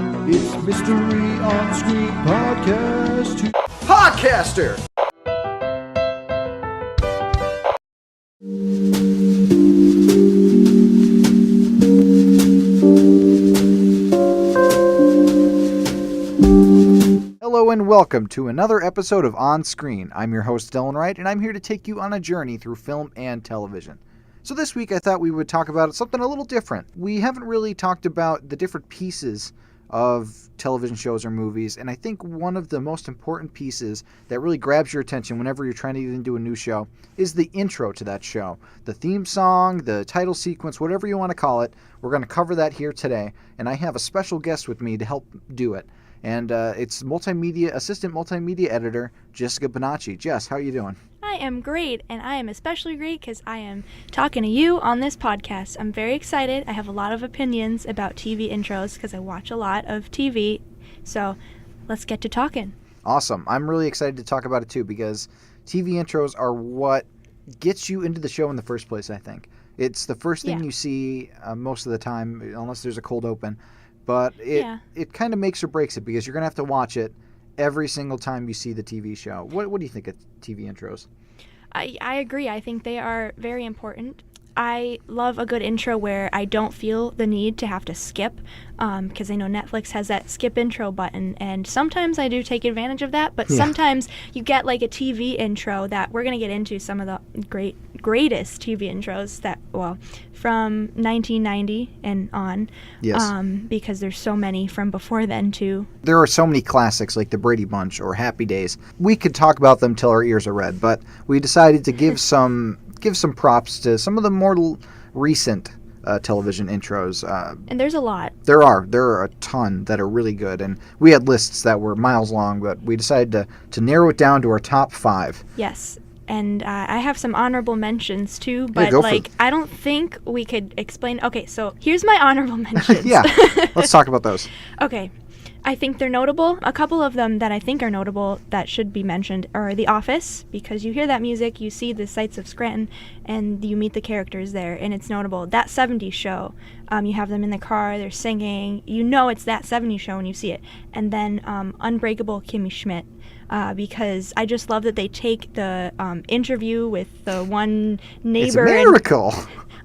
It's Mystery on Screen Podcast. Podcaster! Hello and welcome to another episode of On Screen. I'm your host, Wright, and I'm here to take you on a journey through film and television. So this week I thought we would talk about something a little different. We haven't really talked about the different pieces of television shows or movies, and I think one of the most important pieces that really grabs your attention whenever you're trying to get into a new show is the intro to that show. The theme song, the title sequence, whatever you want to call it. We're going to cover that here today, and I have a special guest with me to help do it. And it's assistant multimedia editor, Jessica Bonacci. Jess, how are you doing? I am great, and I am especially great because I am talking to you on this podcast. I'm very excited. I have a lot of opinions about TV intros because I watch a lot of TV. So let's get to talking. Awesome. I'm really excited to talk about it too because TV intros are what gets you into the show in the first place, I think. It's the first thing you see most of the time, unless there's a cold open. But it kind of makes or breaks it because you're going to have to watch it every single time you see the TV show. What do you think of TV intros? I agree. I think they are very important. I love a good intro where I don't feel the need to have to skip because I know Netflix has that skip intro button, and sometimes I do take advantage of that, but sometimes you get like a TV intro that we're going to get into some of the greatest TV intros that, from 1990 and on, because there's so many from before then too. There are so many classics like The Brady Bunch or Happy Days. We could talk about them till our ears are red, but we decided to give some props to some of the more recent television intros. And there's a lot. There are a ton that are really good, and we had lists that were miles long, but we decided to narrow it down to our top 5. Yes. And I have some honorable mentions too, but I don't think we could explain. Okay, so here's my honorable mentions. Let's talk about those. Okay, I think they're notable. A couple of them that I think are notable that should be mentioned are The Office, because you hear that music, you see the sights of Scranton, and you meet the characters there, and it's notable. That 70s show, you have them in the car, they're singing, you know it's that 70s show when you see it. And then Unbreakable Kimmy Schmidt. Because I just love that they take the interview with the one neighbor. It's a miracle.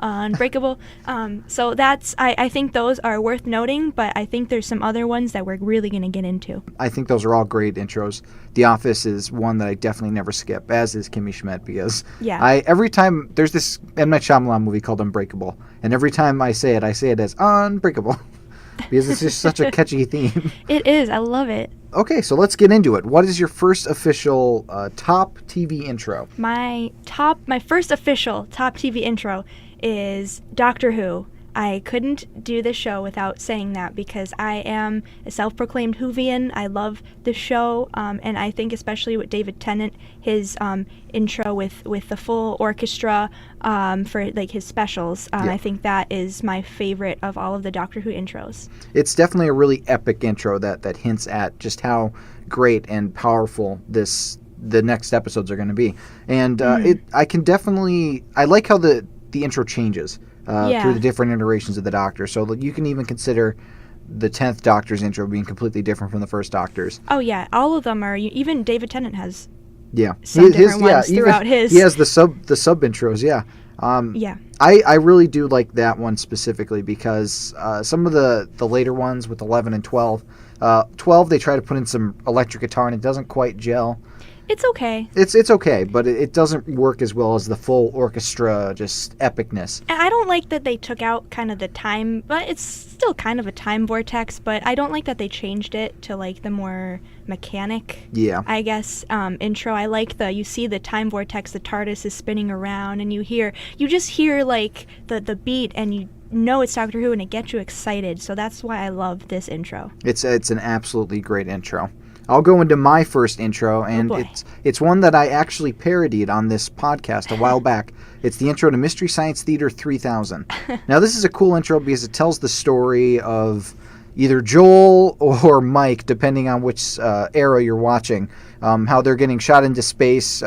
Unbreakable. So I think those are worth noting, but I think there's some other ones that we're really going to get into. I think those are all great intros. The Office is one that I definitely never skip, as is Kimmy Schmidt, because every time there's this M. Night Shyamalan movie called Unbreakable, and every time I say it as Unbreakable. Because it's just such a catchy theme. It is. I love it. Okay, so let's get into it. What is your first official top TV intro? My first official top TV intro is Doctor Who. I couldn't do this show without saying that because I am a self-proclaimed Whovian. I love the show, and I think especially with David Tennant, his intro with the full orchestra for like his specials. I think that is my favorite of all of the Doctor Who intros. It's definitely a really epic intro that hints at just how great and powerful the next episodes are going to be. And I like how the intro changes. Through the different iterations of the Doctor. So you can even consider the 10th Doctor's intro being completely different from the first Doctor's. Oh, yeah. All of them are. Even David Tennant has some different ones throughout his. He has the sub intros, I really do like that one specifically because some of the later ones with 11 and 12, 12 they try to put in some electric guitar and it doesn't quite gel. It's okay. It's okay, but it doesn't work as well as the full orchestra, just epicness. And I don't like that they took out kind of the time, but it's still kind of a time vortex, but I don't like that they changed it to like the more mechanic, I guess, intro. I like you see the time vortex, the TARDIS is spinning around, and you just hear like the beat, and you know it's Doctor Who, and it gets you excited, so that's why I love this intro. It's an absolutely great intro. I'll go into my first intro, and it's one that I actually parodied on this podcast a while back. It's the intro to Mystery Science Theater 3000. Now, this is a cool intro because it tells the story of either Joel or Mike, depending on which era you're watching, how they're getting shot into space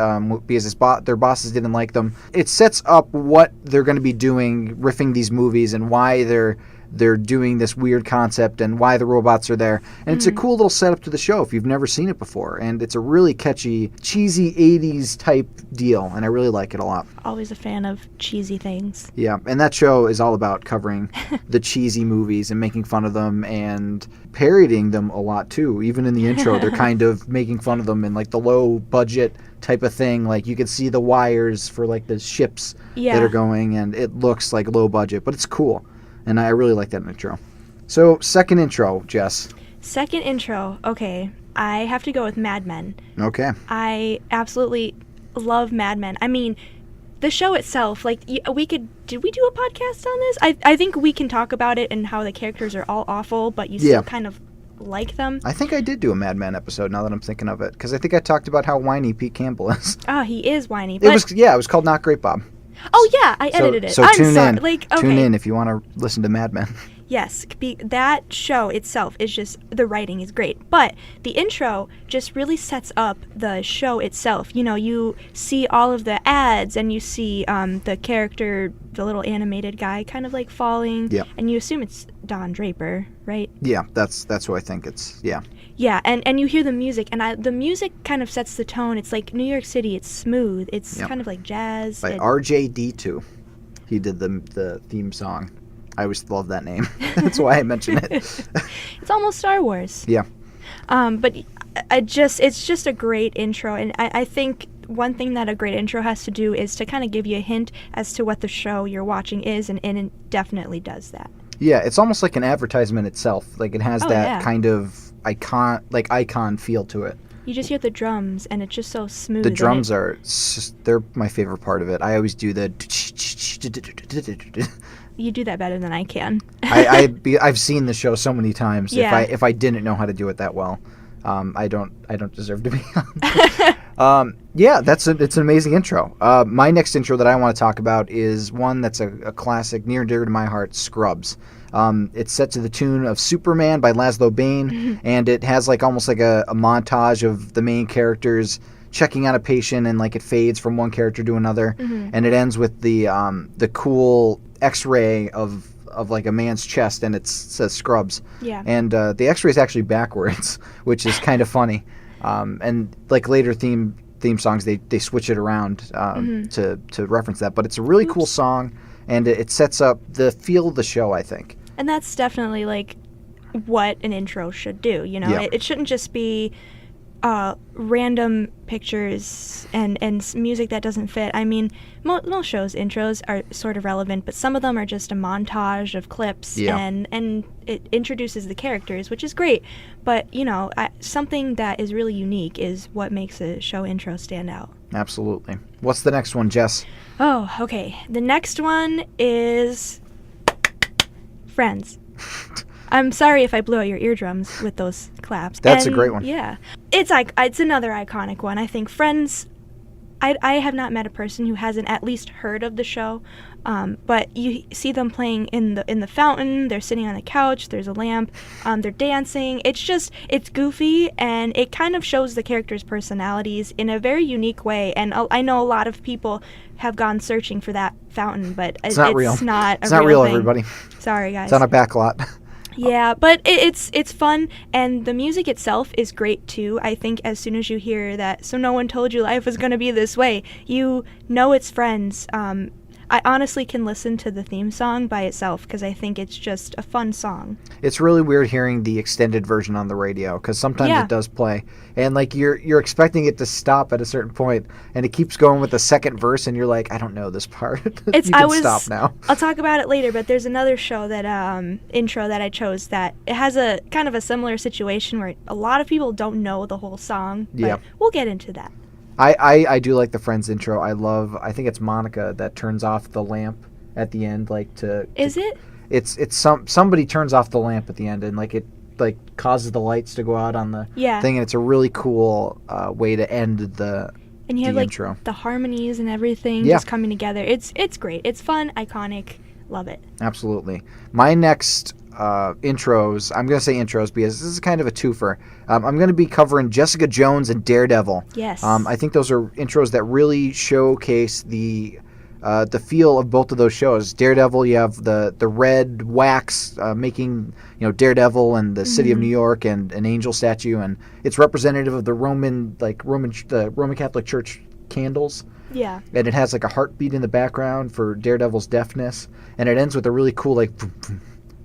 because their bosses didn't like them. It sets up what they're going to be doing, riffing these movies, and why they're they're doing this weird concept and why the robots are there. And it's a cool little setup to the show if you've never seen it before. And it's a really catchy, cheesy 80s type deal, and I really like it a lot. Always a fan of cheesy things. Yeah, and that show is all about covering the cheesy movies and making fun of them and parodying them a lot too. Even in the intro, they're kind of making fun of them in like the low budget type of thing. Like you can see the wires for like the ships that are going, and it looks like low budget, but it's cool. And I really like that intro. So, second intro, Jess. Second intro, okay. I have to go with Mad Men. Okay. I absolutely love Mad Men. I mean, the show itself, like, did we do a podcast on this? I think we can talk about it and how the characters are all awful, but you still kind of like them. I think I did do a Mad Men episode now that I'm thinking of it, because I think I talked about how whiny Pete Campbell is. Oh, he is whiny. But it was called Not Great Bob. Oh, yeah, I edited it. So I'm tune sorry. in. Like, okay. Tune in if you want to listen to Mad Men. Yes, that show itself is just, the writing is great. But the intro just really sets up the show itself. You know, you see all of the ads and you see the character, the little animated guy kind of like falling. Yeah. And you assume it's Don Draper, right? Yeah, that's who I think it's, yeah. Yeah, and you hear the music, and the music kind of sets the tone. It's like New York City. It's smooth. It's kind of like jazz. By RJD2. He did the theme song. I always love that name. That's why I mention it. It's almost Star Wars. Yeah. But it's just a great intro, and I think one thing that a great intro has to do is to kind of give you a hint as to what the show you're watching is, and it definitely does that. Yeah, it's almost like an advertisement itself. Like it has kind of icon feel to it. You just hear the drums, and it's just so smooth. The drums they're my favorite part of it. I always do the... You do that better than I can. I've seen the show so many times. Yeah. If I didn't know how to do it that well, I don't deserve to be on. Yeah, it's an amazing intro. My next intro that I want to talk about is one that's a classic, near and dear to my heart, Scrubs. It's set to the tune of Superman by Laszlo Bane, and it has like almost like a montage of the main characters checking on a patient, and like it fades from one character to another, and it ends with the cool X-ray of like a man's chest, and it says Scrubs. Yeah. And the X-ray is actually backwards, which is kind of funny. And like later theme songs, they switch it around to reference that. But it's a really cool song, and it sets up the feel of the show, I think. And that's definitely like what an intro should do. You know, it shouldn't just be random pictures and music that doesn't fit. I mean, most shows' intros are sort of relevant, but some of them are just a montage of clips, and it introduces the characters, which is great. But, you know, something that is really unique is what makes a show intro stand out. Absolutely. What's the next one, Jess? Oh, okay. The next one is Friends. I'm sorry if I blew out your eardrums with those claps. That's a great one. Yeah. It's another iconic one. I think Friends, I have not met a person who hasn't at least heard of the show, but you see them playing in the fountain, they're sitting on a couch, there's a lamp, they're dancing. It's goofy, and it kind of shows the characters' personalities in a very unique way, and I know a lot of people have gone searching for that fountain, but it's not real. It's not real, thing. everybody. Sorry, guys. It's on a back lot. Yeah, but it's fun, and the music itself is great too. I think as soon as you hear that, so no one told you life was going to be this way, you know it's Friends. I honestly can listen to the theme song by itself because I think it's just a fun song. It's really weird hearing the extended version on the radio because sometimes it does play, and like you're expecting it to stop at a certain point, and it keeps going with the second verse, and you're like, I don't know this part. Stop now. I'll talk about it later, but there's another show that intro that I chose that it has a kind of a similar situation where a lot of people don't know the whole song. But we'll get into that. I do like the Friends intro. I think it's Monica that turns off the lamp at the end, like to. Is it? It's somebody turns off the lamp at the end, and like it like causes the lights to go out on the thing, and it's a really cool way to end the. And you have intro. Like the harmonies and everything just coming together. It's great. It's fun, iconic. Love it. Absolutely. My next intros, I'm going to say intros because this is kind of a twofer. I'm going to be covering Jessica Jones and Daredevil. Yes. I think those are intros that really showcase the the feel of both of those shows. Daredevil, you have the red wax making Daredevil and the city of New York and an angel statue, and it's representative of the Roman Catholic Church candles. Yeah. And it has like a heartbeat in the background for Daredevil's deafness, and it ends with a really cool like boom, boom,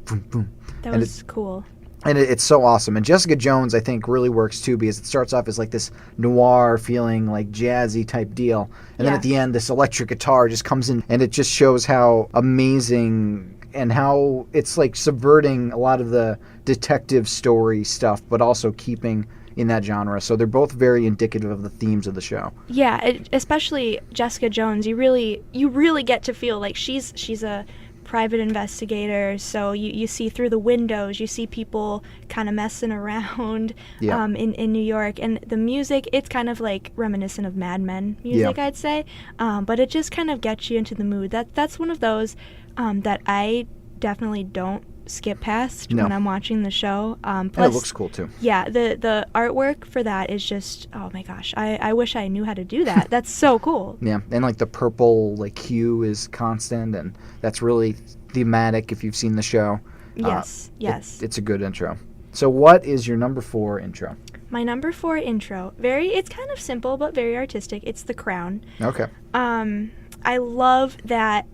boom, boom. That was cool. And it's so awesome. And Jessica Jones, I think, really works too, because it starts off as like this noir feeling, like jazzy type deal. And then at the end, this electric guitar just comes in, and it just shows how amazing and how it's like subverting a lot of the detective story stuff, but also keeping in that genre. So they're both very indicative of the themes of the show. Yeah, especially Jessica Jones. You really get to feel like she's a private investigator, so you see through the windows, you see people kind of messing around in New York, and the music, it's kind of like reminiscent of Mad Men music, I'd say, but it just kind of gets you into the mood. That's one of those that I definitely don't skip past when I'm watching the show. Plus, it looks cool too. Yeah, the artwork for that is just, oh my gosh, I wish I knew how to do that. That's so cool. Yeah, and like the purple like hue is constant, and that's really thematic if you've seen the show. Yes. It's a good intro. So what is your number 4 intro? My number 4 intro, it's kind of simple but very artistic. It's The Crown. Okay. I love that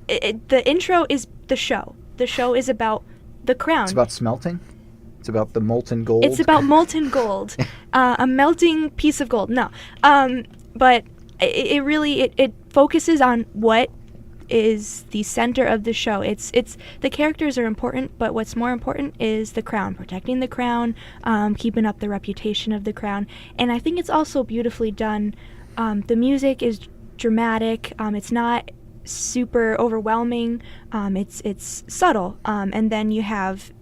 the intro is the show. The show is about the crown. It's about smelting? It's about the molten gold? It's about molten gold. A melting piece of gold. No. But it really focuses on what is the center of the show. It's the characters are important, but what's more important is the crown, protecting the crown, keeping up the reputation of the crown. And I think it's also beautifully done. The music is dramatic. It's not super overwhelming. It's subtle. And then you have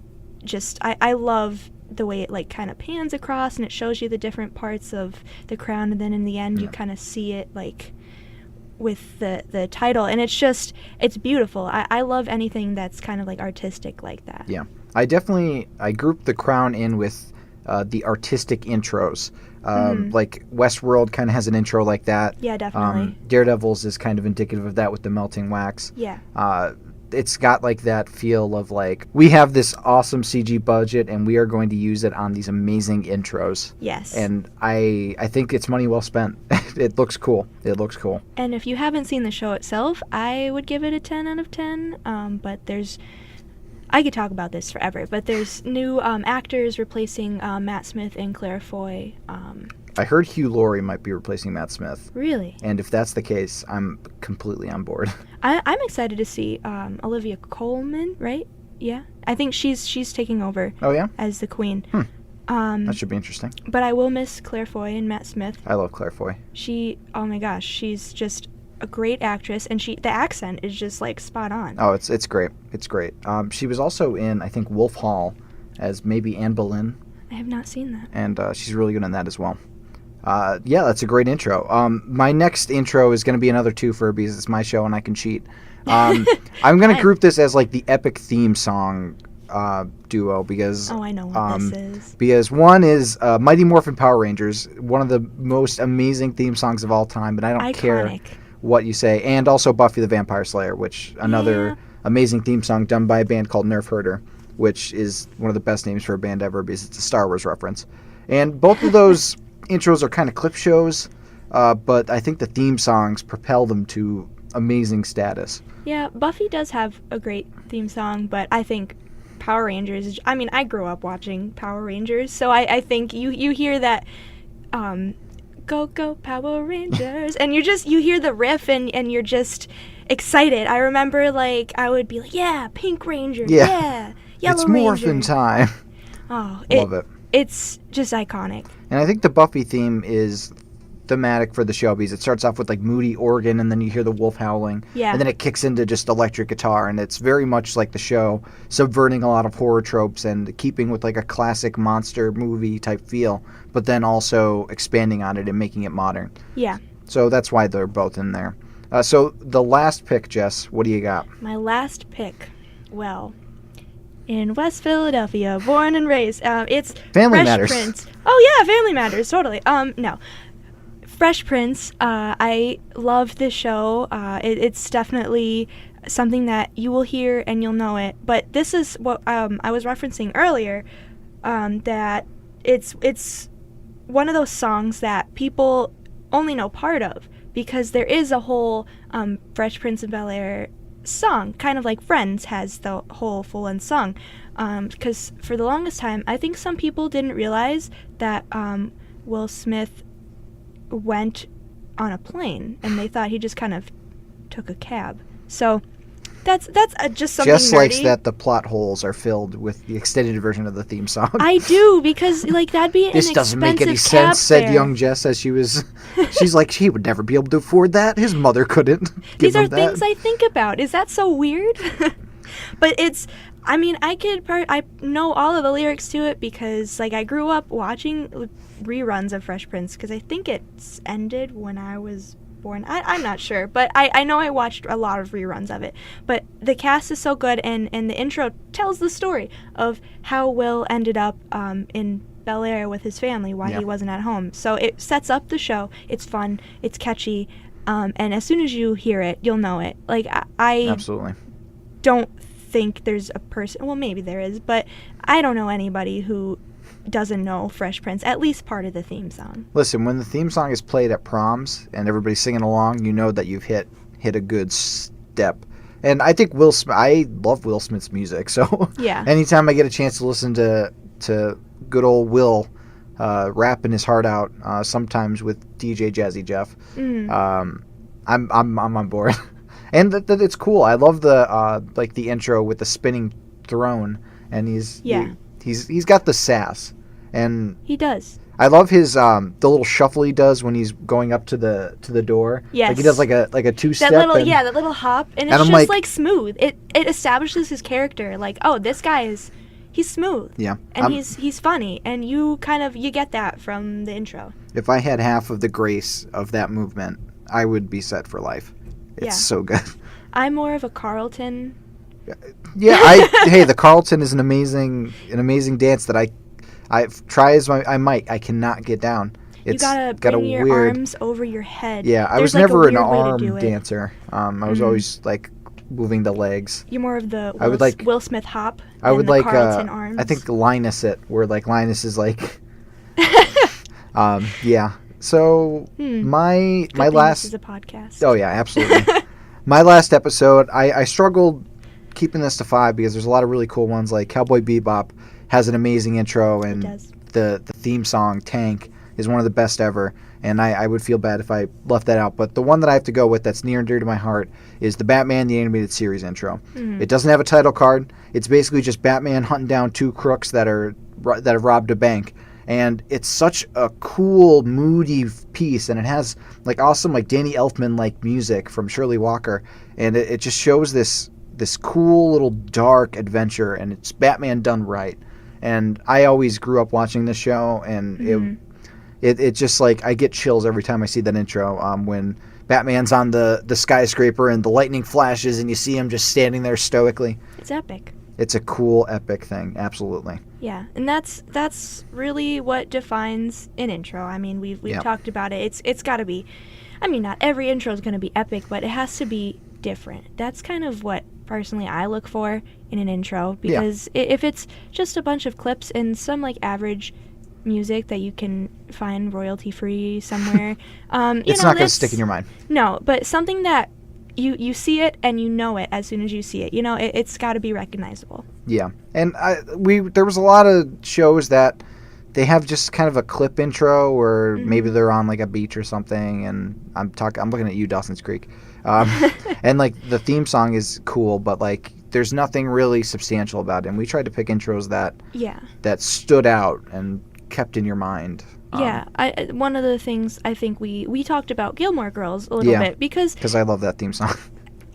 just I love the way it like kind of pans across and it shows you the different parts of the crown, and then in the end you kind of see it like with the title, and it's beautiful. I love anything that's kind of like artistic like that. Yeah, I grouped The Crown in with the artistic intros. Like Westworld kind of has an intro like that. Yeah, definitely. Daredevil's is kind of indicative of that with the melting wax. Yeah. It's got like that feel of like, we have this awesome CG budget and we are going to use it on these amazing intros. Yes. And I think it's money well spent. It looks cool. And if you haven't seen the show itself, I would give it a 10 out of 10. But I could talk about this forever, but there's new actors replacing Matt Smith and Claire Foy. I heard Hugh Laurie might be replacing Matt Smith. Really? And if that's the case, I'm completely on board. I'm excited to see Olivia Colman, right? Yeah. I think she's taking over. Oh, yeah? As the queen. That should be interesting. But I will miss Claire Foy and Matt Smith. I love Claire Foy. Oh my gosh, she's just a great actress, and the accent is just like spot on. Oh, it's great. It's great. She was also in, I think, Wolf Hall as maybe Anne Boleyn. I have not seen that. And she's really good in that as well. Yeah, that's a great intro. My next intro is going to be another twofer because it's my show and I can cheat. I'm going to group this as like the epic theme song duo because... Oh, I know what this is. Because one is Mighty Morphin Power Rangers, one of the most amazing theme songs of all time, but I don't care what you say. And also Buffy the Vampire Slayer, which another amazing theme song done by a band called Nerf Herder, which is one of the best names for a band ever because it's a Star Wars reference. And both of those intros are kind of clip shows, but I think the theme songs propel them to amazing status. Yeah, Buffy does have a great theme song, but I think Power Rangers, I mean, I grew up watching Power Rangers, so I think you hear that go Power Rangers and you hear the riff and you're just excited. I remember like I would be like, yeah, Pink Ranger, yeah, Yellow it's Ranger. Morphin' time. Oh, love it. It's just iconic. And I think the Buffy theme is thematic for the show because it starts off with like moody organ and then you hear the wolf howling. Yeah. And then it kicks into just electric guitar, and it's very much like the show, subverting a lot of horror tropes and keeping with like a classic monster movie type feel, but then also expanding on it and making it modern. Yeah. So that's why they're both in there. So the last pick, Jess, what do you got? My last pick, well, in West Philadelphia, born and raised, it's Family Fresh Matters. Prince. Oh yeah, Family Matters, totally. No. Fresh Prince. I love this show. It's definitely something that you will hear and you'll know it. But this is what I was referencing earlier, that it's one of those songs that people only know part of, because there is a whole Fresh Prince of Bel-Air song, kind of like Friends has the whole full-length song. Because for the longest time, I think some people didn't realize that Will Smith went on a plane, and they thought he just kind of took a cab. So that's just something Jess nerdy. likes that the plot holes are filled with the extended version of the theme song. I do, because like that'd be an This doesn't make any expensive cab sense, said fare. young Jess as she's like, he would never be able to afford that. His mother couldn't give These are him that. things I think about. Is that so weird? But I mean, I know all of the lyrics to it because, like, I grew up watching reruns of Fresh Prince, because I think it's ended when I was born. I'm not sure, but I know I watched a lot of reruns of it. But the cast is so good, and the intro tells the story of how Will ended up in Bel-Air with his family, why he wasn't at home. So it sets up the show. It's fun. It's catchy. And as soon as you hear it, you'll know it. Like, I Absolutely. don't think there's a person, well, maybe there is, but I don't know anybody who doesn't know Fresh Prince, at least part of the theme song. Listen, when the theme song is played at proms and everybody's singing along, you know that you've hit a good step. And I think I love Will Smith's music, so Yeah. anytime I get a chance to listen to good old Will rapping his heart out, sometimes with DJ Jazzy Jeff, I'm on board. And that it's cool. I love the like the intro with the spinning throne, and he's got the sass, and He does. I love his the little shuffle he does when he's going up to the door. Yes. Like he does like a two-step. That little hop, and it's I'm just like smooth. It establishes his character. Like, oh, this guy he's smooth. Yeah. And he's funny, and you get that from the intro. If I had half of the grace of that movement, I would be set for life. It's so good. I'm more of a Carlton. Yeah, hey, the Carlton is an amazing dance that I try as I might. I cannot get down. It's you gotta got bring a your weird arms over your head. Yeah, I was There's, like, a never an weird way to arm do it. dancer. I was always like moving the legs. You're more of the I would like Will Smith hop. I would than like the Carlton arms. I think Linus it, where like Linus is like yeah. So my Good thing last this is a podcast. Oh yeah, absolutely. My last episode, I struggled keeping this to 5 because there's a lot of really cool ones. Like Cowboy Bebop has an amazing intro, and the theme song Tank is one of the best ever, and I would feel bad if I left that out. But the one that I have to go with that's near and dear to my heart is the Batman the Animated Series intro. It doesn't have a title card. It's basically just Batman hunting down 2 crooks that have robbed a bank. And it's such a cool, moody piece, and it has like awesome, like Danny Elfman like music from Shirley Walker, and it just shows this cool little dark adventure, and it's Batman done right. And I always grew up watching this show, and it just like I get chills every time I see that intro. When Batman's on the skyscraper and the lightning flashes, and you see him just standing there stoically. It's epic. It's a cool, epic thing, absolutely. Yeah, and that's really what defines an intro. I mean, we've talked about it. It's got to be. I mean, not every intro is going to be epic, but it has to be different. That's kind of what personally I look for in an intro, because if it's just a bunch of clips and some like average music that you can find royalty free somewhere, it's not going to stick in your mind. No, but something that you see it and you know it as soon as you see it. You know, it's got to be recognizable. Yeah, and there was a lot of shows that they have just kind of a clip intro, or maybe they're on like a beach or something, and I'm looking at you, Dawson's Creek, and like the theme song is cool, but like there's nothing really substantial about it. And we tried to pick intros that stood out and kept in your mind. Yeah, one of the things I think we talked about Gilmore Girls a little bit, because I love that theme song.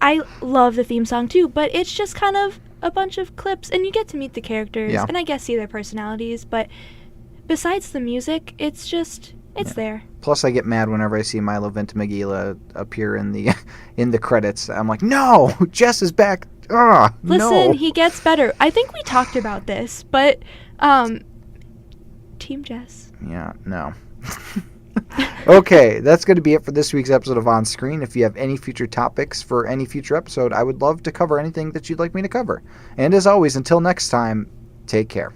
I love the theme song too, but it's just kind of a bunch of clips, and you get to meet the characters, and I guess see their personalities, but besides the music, it's there. Plus, I get mad whenever I see Milo Ventimiglia appear in the credits. I'm like, no, Jess is back. Listen, he gets better. I think we talked about this, but Team Jess. Yeah, no. Okay, that's going to be it for this week's episode of On Screen. If you have any future topics for any future episode, I would love to cover anything that you'd like me to cover. And as always, until next time, take care.